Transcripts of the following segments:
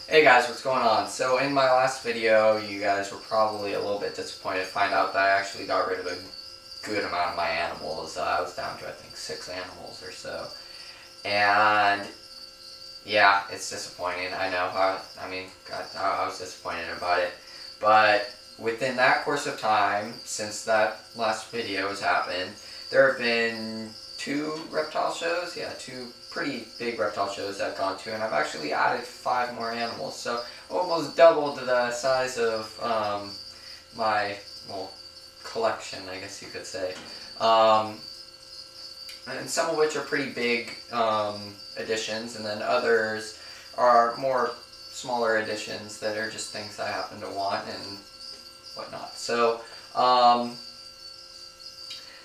Hey guys, what's going on? So in my last video, you guys were probably a little bit disappointed to find out that I actually got rid of a good amount of my animals. I was down to, I think, 6 animals or so. And yeah, it's disappointing. I know. I was disappointed about it. But within that course of time, since that last video has happened, there have been 2 reptile shows. Yeah, 2 pretty big reptile shows I've gone to, and I've actually added 5 more animals. So almost doubled the size of my, well, collection, I guess you could say. And some of which are pretty big additions, and then others are more smaller additions that are just things I happen to want and whatnot. So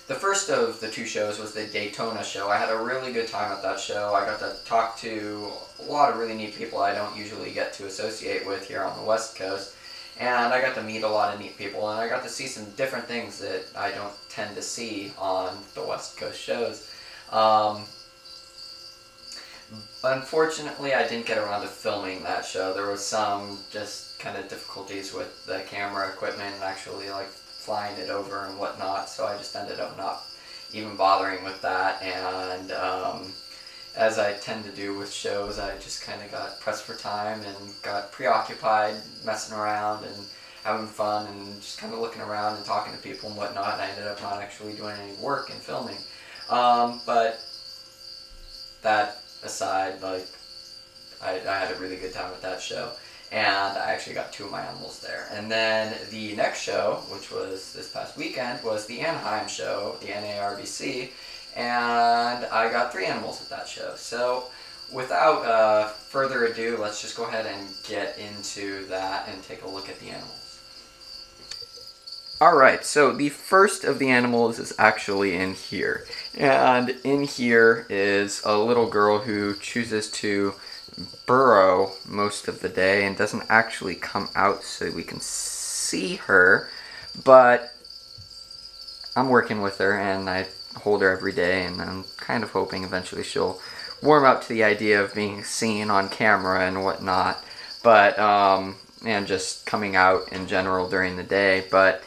the first of the 2 shows was the Daytona Show. I had a really good time at that show. I got to talk to a lot of really neat people I don't usually get to associate with here on the West Coast. And I got to meet a lot of neat people, and I got to see some different things that I don't tend to see on the West Coast shows. Unfortunately, I didn't get around to filming that show. There was some just kind of difficulties with the camera equipment and actually like flying it over and whatnot, so I just ended up not even bothering with that. And as I tend to do with shows, I just kind of got pressed for time and got preoccupied messing around and having fun and just kind of looking around and talking to people and whatnot, and I ended up not actually doing any work and filming. But that aside, like, I had a really good time at that show, and I actually got 2 of my animals there. And then the next show, which was this past weekend, was the Anaheim show, the NARBC, and I got 3 animals at that show. So without further ado, let's just go ahead and get into that and take a look at the animals. Alright, so the first of the animals is actually in here. And in here is a little girl who chooses to burrow most of the day and doesn't actually come out so we can see her. But I'm working with her and I hold her every day, and I'm kind of hoping eventually she'll warm up to the idea of being seen on camera and whatnot. But, and just coming out in general during the day. But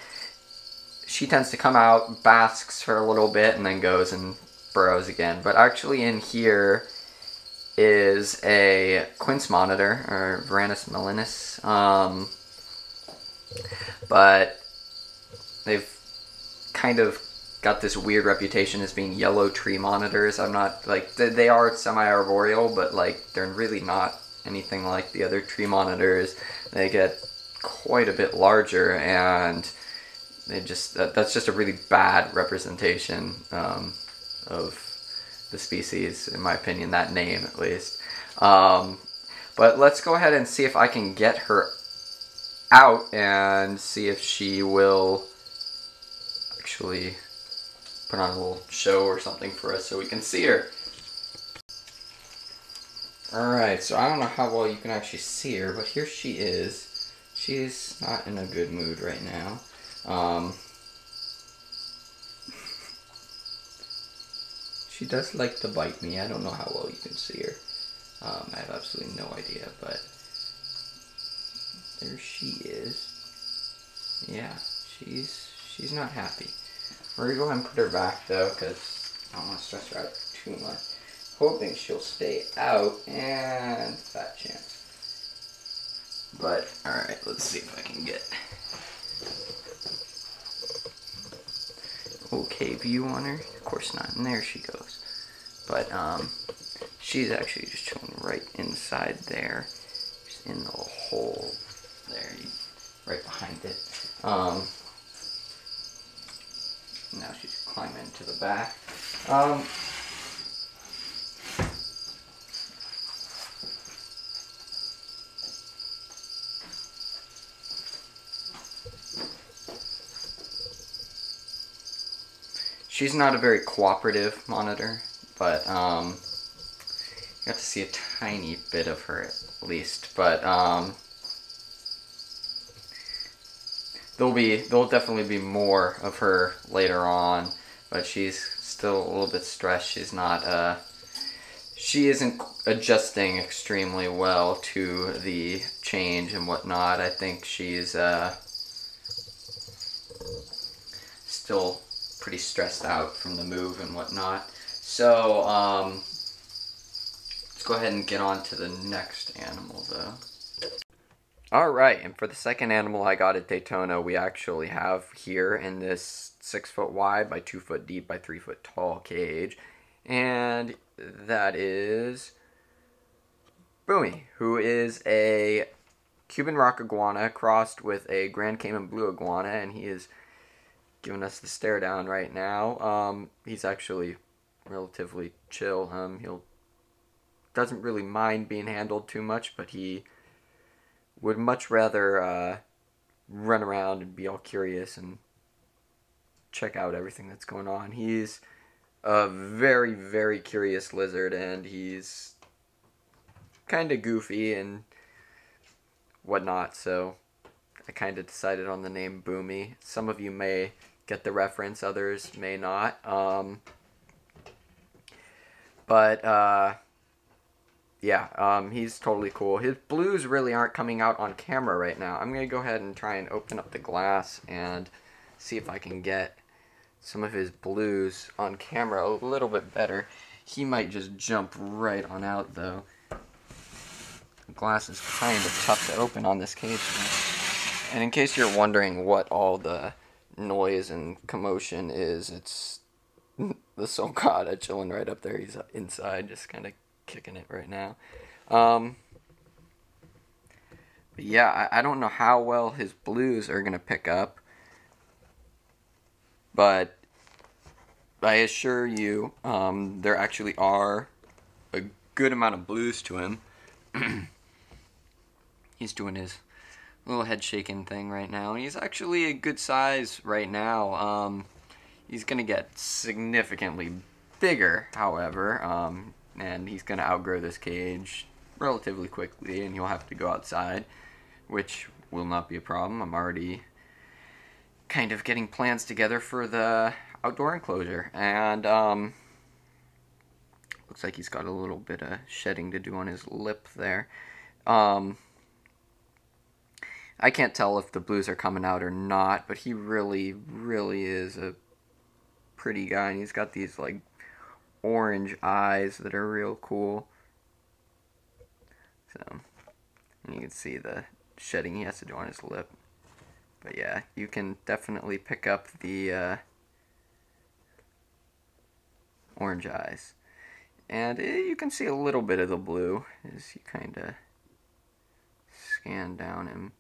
she tends to come out, basks for a little bit, and then goes and burrows again. But actually in here is a Quince monitor, or Varanus melinus. But they've kind of got this weird reputation as being yellow tree monitors. I'm not, like, they are semi-arboreal, but, like, they're really not anything like the other tree monitors. They get quite a bit larger, and they just, that's just a really bad representation of the species, in my opinion, that name at least. But let's go ahead and see if I can get her out and see if she will actually put on a little show or something for us so we can see her. Alright, so I don't know how well you can actually see her, but here she is. She's not in a good mood right now. She does like to bite me. I don't know how well you can see her. I have absolutely no idea, but there she is. Yeah, she's not happy. We're gonna go ahead and put her back though, because I don't want to stress her out too much. Hoping she'll stay out, and fat chance. But alright, let's see if I can get okay view on her. Of course not, and there she goes. But she's actually just chilling right inside there, just in the hole there, right behind it. Now she's climbing to the back. She's not a very cooperative monitor, but you got to see a tiny bit of her at least. But there'll definitely be more of her later on. But she's still a little bit stressed. She's not she isn't adjusting extremely well to the change and whatnot. I think she's still pretty stressed out from the move and whatnot. So let's go ahead and get on to the next animal though. Alright, and for the second animal I got at Daytona, we actually have here in this 6 foot wide by 2 foot deep by 3 foot tall cage. And that is Boomy, who is a Cuban rock iguana crossed with a Grand Cayman blue iguana, and he is giving us the stare down right now. He's actually relatively chill. He doesn't really mind being handled too much, but he would much rather run around and be all curious and check out everything that's going on. He's a very, very curious lizard, and he's kind of goofy and whatnot, so I kind of decided on the name Boomy. Some of you may get the reference, others may not. Yeah, he's totally cool. His blues really aren't coming out on camera right now. I'm going to go ahead and try and open up the glass and see if I can get some of his blues on camera a little bit better. He might just jump right on out though. The glass is kind of tough to open on this cage. And in case you're wondering what all the noise and commotion is, it's the sulcata chilling right up there. He's inside just kind of kicking it right now. But yeah, I don't know how well his blues are going to pick up, but I assure you there actually are a good amount of blues to him. He's doing his little head shaking thing right now. He's actually a good size right now. He's going to get significantly bigger, however, and he's going to outgrow this cage relatively quickly, and he'll have to go outside, which will not be a problem. I'm already kind of getting plans together for the outdoor enclosure, and looks like he's got a little bit of shedding to do on his lip there. I can't tell if the blues are coming out or not, but he really, really is a pretty guy, and he's got these like orange eyes that are real cool. So, and you can see the shedding he has to do on his lip. But yeah, you can definitely pick up the orange eyes. And you can see a little bit of the blue as you kind of scan down him.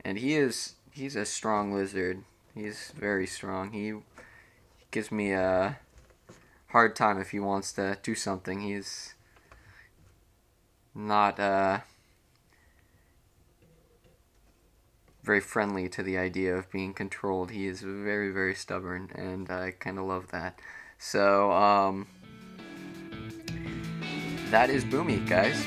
And he's a strong lizard. He's very strong. He gives me a hard time if he wants to do something. He's not very friendly to the idea of being controlled. He is very, very stubborn, and I kind of love that. So, that is Boomy, guys.